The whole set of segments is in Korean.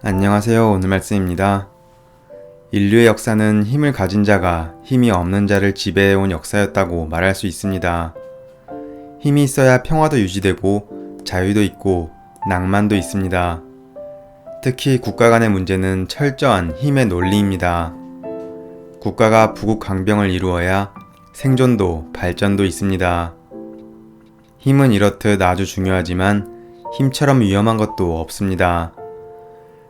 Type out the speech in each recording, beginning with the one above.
안녕하세요. 오늘 말씀입니다. 인류의 역사는 힘을 가진 자가 힘이 없는 자를 지배해온 역사였다고 말할 수 있습니다. 힘이 있어야 평화도 유지되고 자유도 있고 낭만도 있습니다. 특히 국가 간의 문제는 철저한 힘의 논리입니다. 국가가 부국 강병을 이루어야 생존도 발전도 있습니다. 힘은 이렇듯 아주 중요하지만 힘처럼 위험한 것도 없습니다.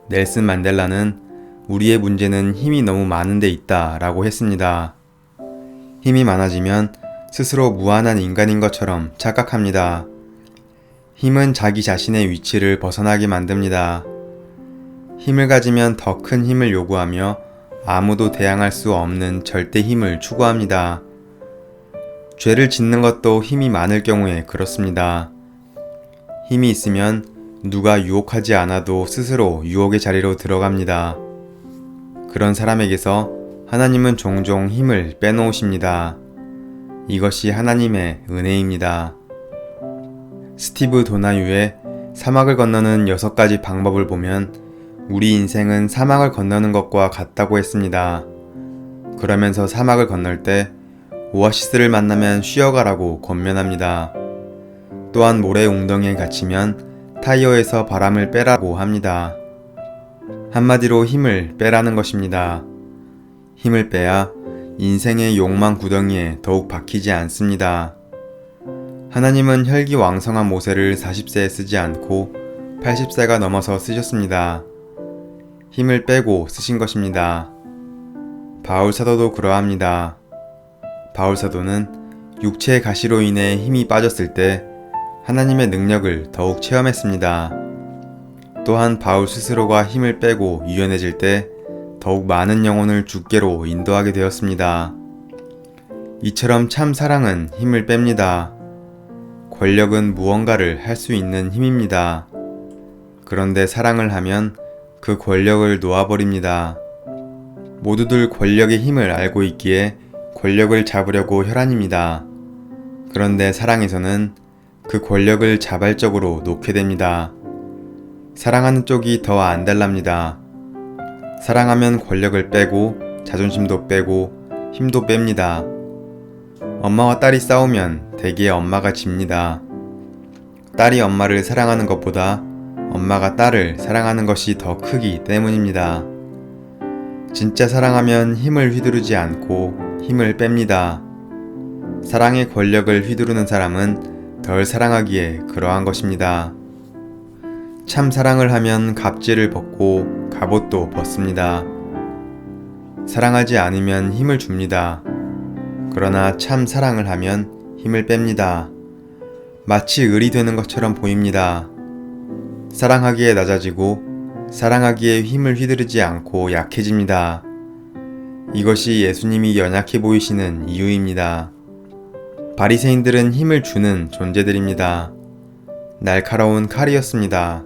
넬슨 만델라는 우리의 문제는 힘이 너무 많은 데 있다 라고 했습니다. 힘이 많아지면 스스로 무한한 인간인 것처럼 착각합니다. 힘은 자기 자신의 위치를 벗어나게 만듭니다. 힘을 가지면 더 큰 힘을 요구하며 아무도 대항할 수 없는 절대 힘을 추구합니다. 죄를 짓는 것도 힘이 많을 경우에 그렇습니다. 힘이 있으면 누가 유혹하지 않아도 스스로 유혹의 자리로 들어갑니다. 그런 사람에게서 하나님은 종종 힘을 빼놓으십니다. 이것이 하나님의 은혜입니다. 스티브 도나유의 사막을 건너는 6가지 방법을 보면 우리 인생은 사막을 건너는 것과 같다고 했습니다. 그러면서 사막을 건널 때 오아시스를 만나면 쉬어가라고 권면합니다. 또한 모래 웅덩이에 갇히면 타이어에서 바람을 빼라고 합니다. 한마디로 힘을 빼라는 것입니다. 힘을 빼야 인생의 욕망 구덩이에 더욱 박히지 않습니다. 하나님은 혈기왕성한 모세를 40세에 쓰지 않고 80세가 넘어서 쓰셨습니다. 힘을 빼고 쓰신 것입니다. 바울 사도도 그러합니다. 바울 사도는 육체의 가시로 인해 힘이 빠졌을 때 하나님의 능력을 더욱 체험했습니다. 또한 바울 스스로가 힘을 빼고 유연해질 때 더욱 많은 영혼을 주께로 인도하게 되었습니다. 이처럼 참 사랑은 힘을 뺍니다. 권력은 무언가를 할 수 있는 힘입니다. 그런데 사랑을 하면 그 권력을 놓아버립니다. 모두들 권력의 힘을 알고 있기에 권력을 잡으려고 혈안입니다. 그런데 사랑에서는 그 권력을 자발적으로 놓게 됩니다. 사랑하는 쪽이 더 안달납니다. 사랑하면 권력을 빼고 자존심도 빼고 힘도 뺍니다. 엄마와 딸이 싸우면 대개 엄마가 집니다. 딸이 엄마를 사랑하는 것보다 엄마가 딸을 사랑하는 것이 더 크기 때문입니다. 진짜 사랑하면 힘을 휘두르지 않고 힘을 뺍니다. 사랑의 권력을 휘두르는 사람은 덜 사랑하기에 그러한 것입니다. 참 사랑을 하면 갑질을 벗고 갑옷도 벗습니다. 사랑하지 않으면 힘을 줍니다. 그러나 참 사랑을 하면 힘을 뺍니다. 마치 을이 되는 것처럼 보입니다. 사랑하기에 낮아지고 사랑하기에 힘을 휘두르지 않고 약해집니다. 이것이 예수님이 연약해 보이시는 이유입니다. 바리새인들은 힘을 주는 존재들입니다. 날카로운 칼이었습니다.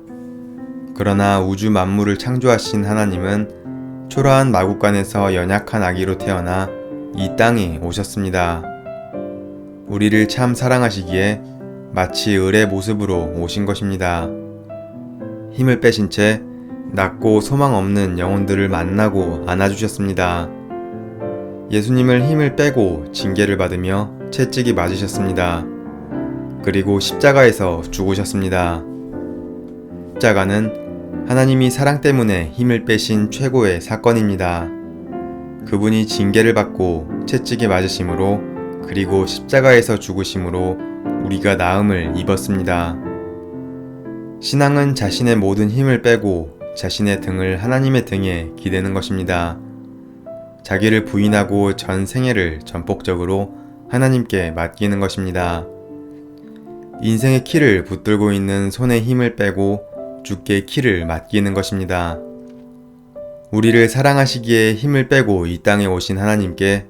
그러나 우주 만물을 창조하신 하나님은 초라한 마구간에서 연약한 아기로 태어나 이 땅에 오셨습니다. 우리를 참 사랑하시기에 마치 을의 모습으로 오신 것입니다. 힘을 빼신 채 낮고 소망 없는 영혼들을 만나고 안아주셨습니다. 예수님을 힘을 빼고 징계를 받으며 채찍이 맞으셨습니다. 그리고 십자가에서 죽으셨습니다. 십자가는 하나님이 사랑 때문에 힘을 빼신 최고의 사건입니다. 그분이 징계를 받고 채찍에 맞으심으로 그리고 십자가에서 죽으심으로 우리가 나음을 입었습니다. 신앙은 자신의 모든 힘을 빼고 자신의 등을 하나님의 등에 기대는 것입니다. 자기를 부인하고 전 생애를 전폭적으로 하나님께 맡기는 것입니다. 인생의 키를 붙들고 있는 손에 힘을 빼고 주께 키를 맡기는 것입니다. 우리를 사랑하시기에 힘을 빼고 이 땅에 오신 하나님께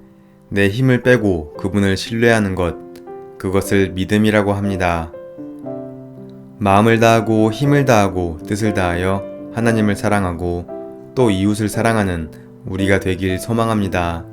내 힘을 빼고 그분을 신뢰하는 것, 그것을 믿음이라고 합니다. 마음을 다하고 힘을 다하고 뜻을 다하여 하나님을 사랑하고 또 이웃을 사랑하는 우리가 되길 소망합니다.